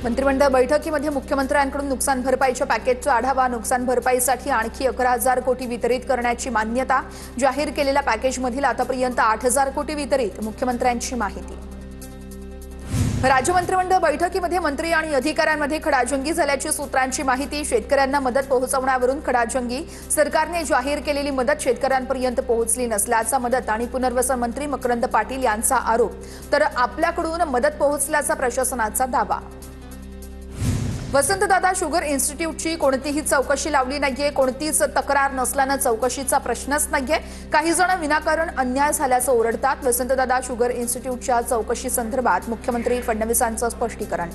मंत्रिमंडळ बैठकीमध्ये मुख्यमंत्र्यांकडून नुकसान भरपाईच्या पॅकेजचा आढावा। नुकसान भरपाईसाठी आणखी 11,000 कोटी वितरित करण्याची मान्यता। जाहीर केलेल्या पॅकेजमधील आतापर्यंत 8,000 कोटी वितरित। मुख्यमंत्र्यांची माहिती। राज्य मंत्रिमंडळ बैठकीमध्ये मंत्री आणि अधिकाऱ्यांमध्ये खडाजंगी झाल्याची सूत्रांची माहिती। शेतकऱ्यांना मदत पोहोचवण्यावरून खडाजंगी। सरकारने जाहीर केलेली मदत शेतकऱ्यांपर्यंत पोहोचली नसल्याचा मदत आणि पुनर्वसन मंत्री मकरंद पाटील यांचा आरोप। तर आपल्याकडून मदत पोहोचल्याचा प्रशासनाचा दावा। वसंतदादा शुगर इन्स्टिट्यूटची कोणतीही चौकशी लावली नाहीये। कोणतीच तक्रार नसल्याने चौकशीचा प्रश्नच नाहीये। काही जण विनाकारण अन्याय झाल्याचं ओरडतात। वसंतदादा शुगर इन्स्टिट्यूटच्या चौकशी संदर्भात मुख्यमंत्री फडणवीसांचं स्पष्टीकरण।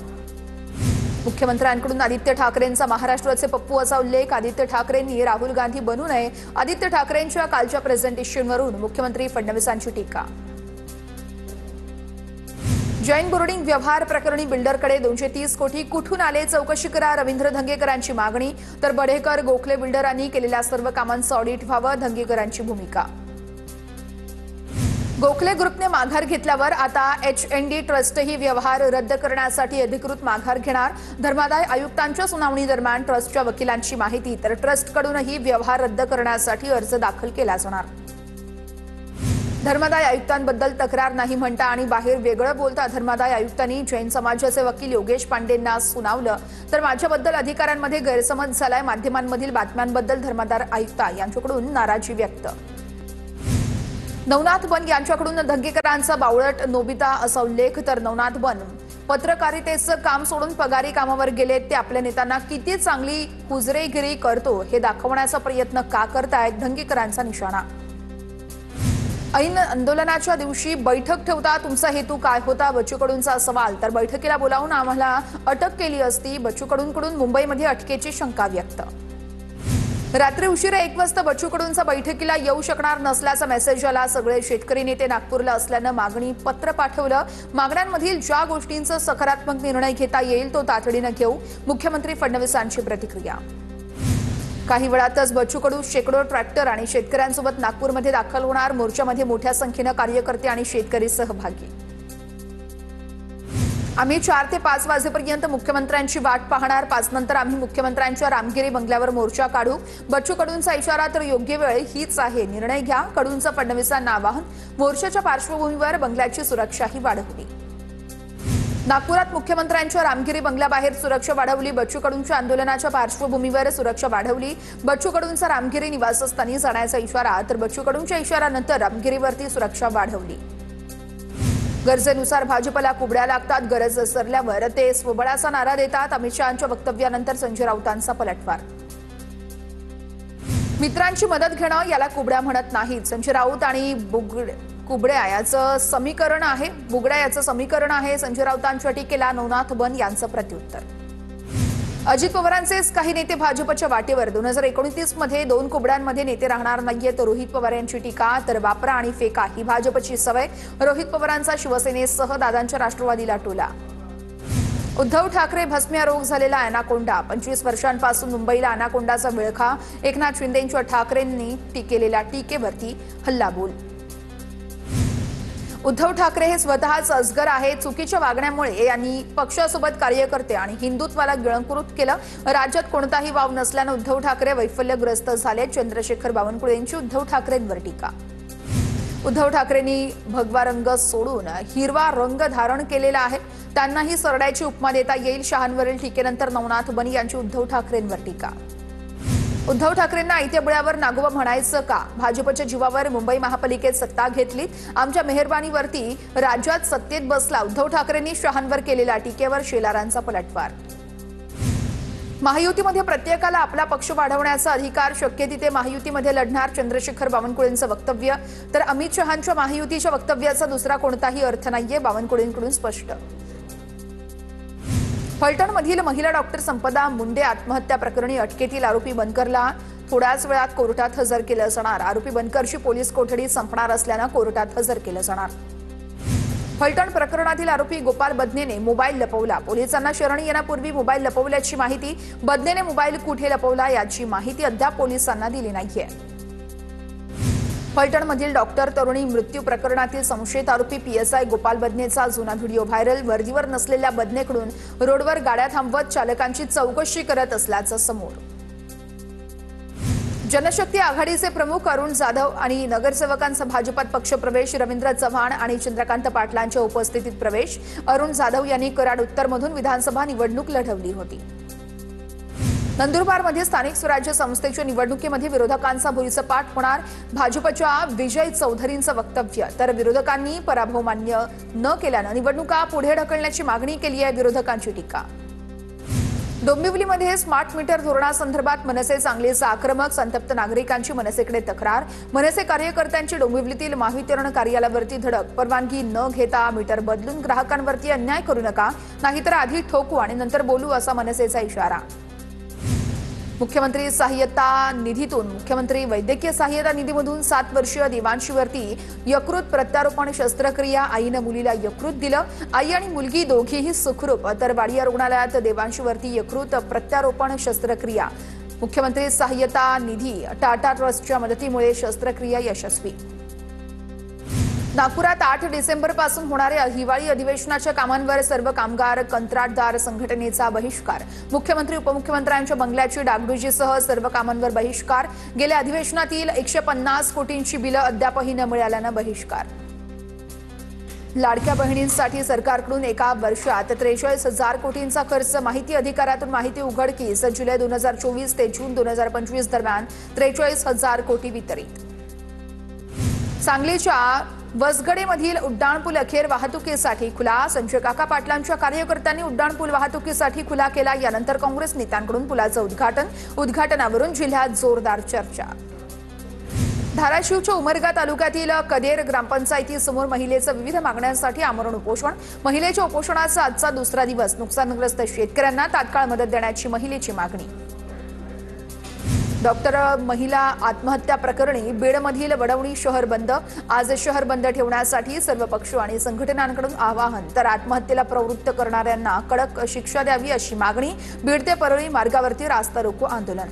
मुख्यमंत्र्यांकडून आदित्य ठाकरेंचा महाराष्ट्राचे पप्पू असा उल्लेख। आदित्य ठाकरेंनी राहुल गांधी बनू नये। आदित्य ठाकरेंच्या कालच्या प्रेझेंटेशनवरून मुख्यमंत्री फडणवीसांची टीका। जैन बोर्डिंग व्यवहार प्रकरणी बिल्डरकडे 230 कोटी कुठून आले चौकशी करा। रवींद्र धंगेकरांची मागणी। तर बढेकर गोखले बिल्डरांनी केलेल्या सर्व कामांचं ऑडिट व्हावं। धंगेकरांची भूमिका। गोखले ग्रुपने माघार घेतल्यावर आता HND ट्रस्टही व्यवहार रद्द करण्यासाठी अधिकृत माघार घेणार। धर्मादाय आयुक्तांच्या सुनावणी दरम्यान ट्रस्टच्या वकिलांची माहिती। तर ट्रस्टकडूनही व्यवहार रद्द करण्यासाठी अर्ज दाखल केला जाणार। धर्मादाय आयुक्तांबद्दल तक्रार नाही म्हणता आणि बाहेर वेगळं बोलता धर्मादाय आयुक्तांनी जैन समाजाचे वकील योगेश पांडेंना सुनावलं। तर माझ्याबद्दल अधिकाऱ्यांमध्ये गैरसमज झालाय। माध्यमांमधील बातम्यांबद्दल धर्मादाय आयुक्ता यांच्याकडून नाराजी व्यक्त। नवनाथ बन यांच्याकडून धंगेकरांचा बावळट नोबिता असा उल्लेख। तर नवनाथ बन पत्रकारितेचं काम सोडून पगारी कामावर गेलेत। ते आपल्या नेत्यांना किती चांगली हुजरेगिरी करतो हे दाखवण्याचा प्रयत्न का करतायत। धंगेकरांचा निशाणा। ऐन आंदोलनाच्या दिवशी बैठक ठेवता तुमचा हेतू काय होता। बच्चू कडूंचा सवाल। तर बैठकीला बोलावून आम्हाला अटक केली असती। बच्चू कडूंकडून मुंबईमध्ये अटकेची शंका व्यक्त। रात्री उशिरा 1 वाजता बच्चू कडूंचा बैठकीला येऊ शकणार नसल्याचा मेसेज आला। सगळे शेतकरी नेते नागपूरला असल्यानं मागणी पत्र पाठवलं। मागण्यांमधील ज्या गोष्टींचा सकारात्मक निर्णय घेता येईल तो तातडीनं घेऊ। मुख्यमंत्री फडणवीसांची प्रतिक्रिया। काही वेळातच बच्चू कडू शेकडो ट्रॅक्टर आणि शेतकऱ्यांसोबत नागपूरमध्ये दाखल होणार। मोर्चामध्ये मोठ्या संख्येने कार्यकर्ते आणि शेतकरी सहभागी। आम्ही 4 ते 5 वाजेपर्यंत मुख्यमंत्र्यांची वाट पाहणार। 5 नंतर आम्ही मुख्यमंत्र्यांच्या रामगिरी बंगल्यावर मोर्चा काढू। बच्चू कडूंचा इशारा। तर योग्य वेळ हीच आहे। निर्णय घ्या। कडूंचं फडणवीसांना आवाहन। मोर्चाच्या पार्श्वभूमीवर बंगल्याची सुरक्षाही वाढवली। नागपुरात मुख्यमंत्र्यांच्या रामगिरी बंगल्याबाहेर सुरक्षा वाढवली। बच्चू कडूंच्या आंदोलनाच्या पार्श्वभूमीवर सुरक्षा वाढवली। बच्चू कडूंचा रामगिरी निवासस्थानी जाण्याचा इशारा। तर बच्चू कडूंच्या इशाऱ्यानंतर रामगिरीवरती सुरक्षा वाढवली। गरजेनुसार भाजपला कुबड्या लागतात। गरज सरल्यावर ते स्वबळाचा नारा देतात। अमित शहांच्या वक्तव्यानंतर संजय राऊतांचा पलटवार। मित्रांची मदत घेणं याला कुबड्या म्हणत नाहीत। संजय राऊत आणि कुबड्या याचं समीकरण आहे। बुगड्या याचं समीकरण आहे। संजय राऊतांच्या टीकेला नवनाथ बन यांचं प्रत्युत्तर। अजित पवारांचेच काही नेते भाजपच्या वाटेवर। 2029 मध्ये 2 कुबड्यांमध्ये नेते राहणार नाहीयेत। रोहित पवार यांची टीका। तर वापरा आणि फेका ही भाजपची सवय। रोहित पवारांचा शिवसेनेसह दादांच्या राष्ट्रवादीला टोला। उद्धव ठाकरे भस्म्या रोग झालेला अॅनाकोंडा। 25 वर्षांपासून मुंबईला अॅनाकोंडाचा विळखा। एकनाथ शिंदेंच्या ठाकरेंनी केलेल्या टीकेवरती हल्लाबोल। उद्धव ठाकरे हे स्वतःच अजगर आहे। चुकीच्या वागण्यामुळे यांनी पक्षासोबत कार्यकर्ते आणि हिंदुत्वाला गिळंकृत केलं। राज्यात कोणताही वाव नसल्याने उद्धव ठाकरे वैफल्यग्रस्त झाले। चंद्रशेखर बावनकुळे यांची उद्धव ठाकरेंवर टीका। उद्धव ठाकरेंनी भगवा रंग सोडून हिरवा रंग धारण केलेला आहे। त्यांनाही सरड्याची उपमा देता येईल। शहांवरील टीकेनंतर नवनाथ बन यांची उद्धव ठाकरेंवर टीका। उद्धव ठाकरेंना आयत्या बळावर नागोबा म्हणायचं का। भाजपच्या जीवावर मुंबई महापालिकेत सत्ता घेतली। आमच्या मेहरबानीवरती राज्यात सत्तेत बसला। उद्धव ठाकरेंनी शहांवर केलेल्या टीकेवर शेलारांचा पलटवार। महायुतीमध्ये प्रत्येकाला आपला पक्ष वाढवण्याचा अधिकार। शक्य तिथे महायुतीमध्ये लढणार। चंद्रशेखर बावनकुळेंचं वक्तव्य। तर अमित शहांच्या महायुतीच्या वक्तव्याचा दुसरा कोणताही अर्थ नाहीये। बावनकुळेंकडून स्पष्ट। फलटणमधील महिला डॉक्टर संपदा मुंडे आत्महत्या प्रकरणी अटकेतील आरोपी बनकरला थोड्याच वेळात कोर्टात हजर केलं जाणार। आरोपी बनकरची पोलीस कोठडी संपणार असल्यानं कोर्टात हजर केलं जाणार। फलटण प्रकरणातील आरोपी गोपाल बदनेने मोबाईल लपवला। पोलिसांना शरण येण्यापूर्वी मोबाईल लपवल्याची माहिती। बदनेने मोबाईल कुठे लपवला याची माहिती अद्याप पोलिसांना दिली नाहीये। फलटणमधील डॉक्टर तरुणी मृत्यू प्रकरणातील संशयित आरोपी पीएसआय गोपाल बदनेचा जुना व्हिडिओ व्हायरल। वर्दीवर नसलेल्या बदनेकडून रोडवर गाड्या थांबवत चालकांची चौकशी करत असल्याचं समोर। जनशक्ती आघाडीचे प्रमुख अरुण जाधव आणि नगरसेवकांचा भाजपात पक्षप्रवेश। रवींद्र चव्हाण आणि चंद्रकांत पाटलांच्या उपस्थितीत प्रवेश। अरुण जाधव यांनी कराड उत्तरमधून विधानसभा निवडणूक लढवली होती। नंदुरबारमध्ये स्थानिक स्वराज्य संस्थेच्या निवडणुकीमध्ये विरोधकांचा भुईसपाट होणार। भाजपच्या विजय चौधरींचं वक्तव्य, तर विरोधकांनी पराभव मान्य न केल्यानं निवडणुका पुढे ढकलण्याची मागणी केली आहे। विरोधकांची टीका। डोंबिवलीमध्ये स्मार्ट मीटर धोरणासंदर्भात मनसे चांगलेच आक्रमक। संतप्त नागरिकांची मनसेकडे तक्रार। मनसे कार्यकर्त्यांची डोंबिवलीतील महावितरण कार्यालयावरती धडक। परवानगी न घेता मीटर बदलून ग्राहकांवरती अन्याय करू नका, नाहीतर आधी ठोकू आणि नंतर बोलू, असा मनसेचा इशारा। मुख्यमंत्री सहाय्यता निधीतून मुख्यमंत्री वैद्यकीय सहाय्यता निधीमधून 7 वर्षीय देवांशीवरती यकृत प्रत्यारोपण शस्त्रक्रिया। आईनं मुलीला यकृत दिलं। आई आणि मुलगी दोघीही सुखरूप, तर वाडिया रुग्णालयात देवांशीवरती यकृत प्रत्यारोपण शस्त्रक्रिया। मुख्यमंत्री सहाय्यता निधी टाटा ट्रस्टच्या मदतीमुळे शस्त्रक्रिया यशस्वी। नागपुरात 8 डिसेंबरपासून होणाऱ्या हिवाळी अधिवेशनाच्या कामांवर सर्व कामगार कंत्राटदार संघटनेचा बहिष्कार। मुख्यमंत्री उपमुख्यमंत्र्यांच्या बंगल्याची डागडुजीसह सर्व कामांवर बहिष्कार। गेल्या अधिवेशनातील 150 कोटींची बिलं अद्यापही न मिळाल्यानं बहिष्कार। लाडक्या बहिणींसाठी सरकारकडून एका वर्षात 43,000 कोटींचा खर्च। माहिती अधिकारातून माहिती उघडकीस। जुलै 2024 ते जून 2025 दरम्यान 43,000 कोटी वितरित। सांगलीच्या वसगडेमधील उड्डाणपूल अखेर वाहतुकीसाठी खुला। संजय काका पाटलांच्या कार्यकर्त्यांनी उड्डाणपूल वाहतुकीसाठी खुला केला। यानंतर काँग्रेस नेत्यांकडून पुलाचं उद्घाटनावरून जिल्ह्यात जोरदार चर्चा। धाराशिवच्या उमरगा तालुक्यातील कदेर ग्रामपंचायतीसमोर महिलेचं विविध मागण्यांसाठी आमरण उपोषण। महिलेच्या उपोषणाचा आजचा दुसरा दिवस। नुकसानग्रस्त शेतकऱ्यांना तात्काळ मदत देण्याची महिलेची मागणी। डॉक्टर महिला आत्महत्या प्रकरणी बीडमधील वडवणी शहर बंद। आज शहर बंद ठेवण्यासाठी सर्व पक्ष आणि संघटनांकडून आवाहन, तर आत्महत्येला प्रवृत्त करणाऱ्यांना कडक शिक्षा द्यावी अशी मागणी। बीड ते परळी मार्गावरती रास्ता रोको आंदोलन।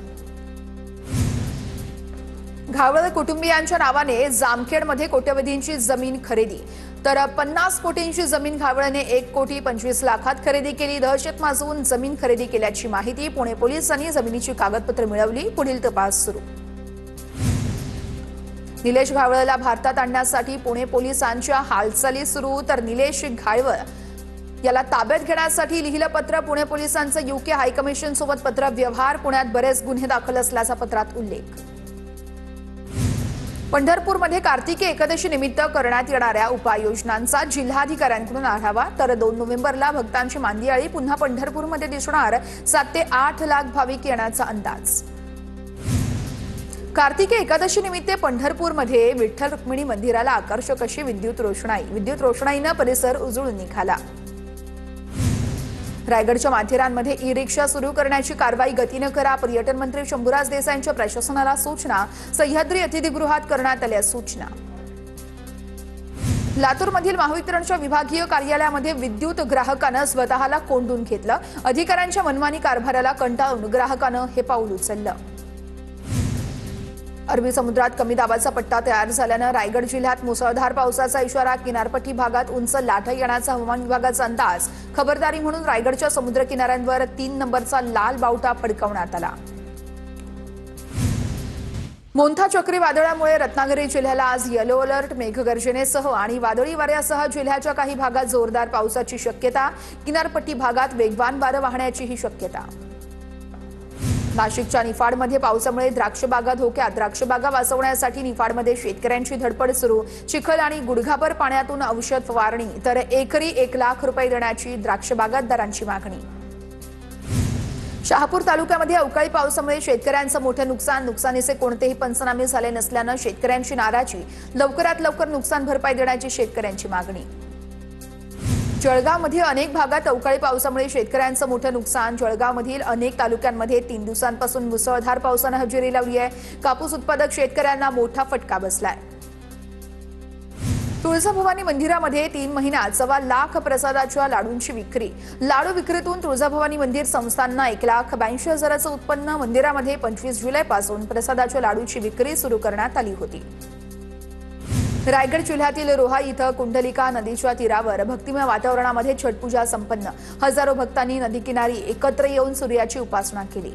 घावळ कुटुंबियांच्या नावाने जामखेडमध्ये कोट्यवधींची जमीन खरेदी, तर 50 कोटींची जमीन घावळने 1,25,00,000 खरेदी केली। दहशत माजवून जमीन खरेदी केल्याची माहिती। पुणे पोलिसांनी जमिनीची कागदपत्र मिळवली। पुढील तपास सुरू। निलेश घावळला भारतात आणण्यासाठी पुणे पोलिसांच्या हालचाली सुरू, तर निलेश घावळ याला ताब्यात घेण्यासाठी लिहिलं पत्र। पुणे पोलिसांचं यूके हायकमिशन सोबत पत्र व्यवहार। पुण्यात बरेच गुन्हे दाखल असल्याचा पत्रात उल्लेख। पंढरपूरमध्ये कार्तिकी एकादशी निमित्त करण्यात येणाऱ्या उपाययोजनांचा जिल्हाधिकाऱ्यांकडून आढावा, तर 2 नोव्हेंबरला भक्तांची मांदियाळी पुन्हा पंढरपूरमध्ये दिसणार। 7 ते 8 लाख भाविक येण्याचा अंदाज। कार्तिकी एकादशी निमित्त पंढरपूरमध्ये विठ्ठल रुक्मिणी मंदिराला आकर्षक अशी विद्युत रोषणाईनं परिसर उजळून निघाला। रायगडच्या माथेरानमध्ये ई रिक्षा सुरू करण्याची कारवाई गतीनं करा। पर्यटन मंत्री शंभूराज देसाईंच्या प्रशासनाला सूचना। सह्याद्री अतिथीगृहात करण्यात आल्या सूचना। लातूरमधील महावितरणच्या विभागीय कार्यालयामध्ये विद्युत ग्राहकानं स्वतःला कोंडून घेतलं। अधिकाऱ्यांच्या मनमानी कारभाराला कंटाळून ग्राहकानं हे पाऊल उचललं। अरबी समुद्रात कमी दाबाचा पट्टा तयार झाल्यानं रायगड जिल्ह्यात मुसळधार पावसाचा इशारा। किनारपट्टी भागात उंच लाटा येण्याचा हवामान विभागाचा अंदाज। खबरदारी म्हणून रायगडच्या समुद्र किनाऱ्यांवर 3 नंबरचा लाल बावटा फडकवण्यात आला। मोंथा चक्रीवादळामुळे रत्नागिरी जिल्ह्याला आज येलो अलर्ट। मेघगर्जनेसह आणि वादळी वाऱ्यासह जिल्ह्याच्या काही भागात जोरदार पावसाची शक्यता। किनारपट्टी भागात वेगवान वारं वाहण्याचीही शक्यता। नाशिकच्या निफाडमध्ये पावसामुळे द्राक्षबागा धोक्यात। द्राक्षबागा वाचवण्यासाठी निफाडमध्ये शेतकऱ्यांची धडपड सुरू। चिखल आणि गुडघाभर पाण्यातून औषध फवारणी, तर एकरी 1 लाख रुपये देण्याची द्राक्षबागायतदारांची मागणी। शहापूर तालुक्यामध्ये अवकाळी पावसामुळे शेतकऱ्यांचं मोठं नुकसान। नुकसानीचे कोणतेही पंचनामे झाले नसल्यानं शेतकऱ्यांची नाराजी। लवकरात लवकर नुकसान भरपाई देण्याची शेतकऱ्यांची मागणी। जळगावमध्ये अनेक भागात अवकाळी पावसामुळे शेतकऱ्यांचं मोठं नुकसान। जळगावमधील अनेक तालुक्यांमध्ये 3 दिवसांपासून मुसळधार पावसानं हजेरी लावली आहे। कापूस उत्पादक शेतकऱ्यांना मोठा फटका बसलाय। तुळजाभवानी मंदिरामध्ये 3 महिन्यात 1.25 लाख प्रसादाच्या लाडूंची विक्री। लाडू विक्रीतून तुळजाभवानी मंदिर संस्थांना 1,82,000चं उत्पन्न। मंदिरामध्ये 25 जुलैपासून प्रसादाच्या लाडूची विक्री सुरू करण्यात आली होती। रायगड जिल्ह्यातील रोहा इथं कुंडलिका नदीच्या तीरावर भक्तिमय वातावरणामध्ये छठ पूजा संपन्न। हजारो भक्तांनी नदीकिनारी एकत्र येऊन सूर्याची उपासना केली।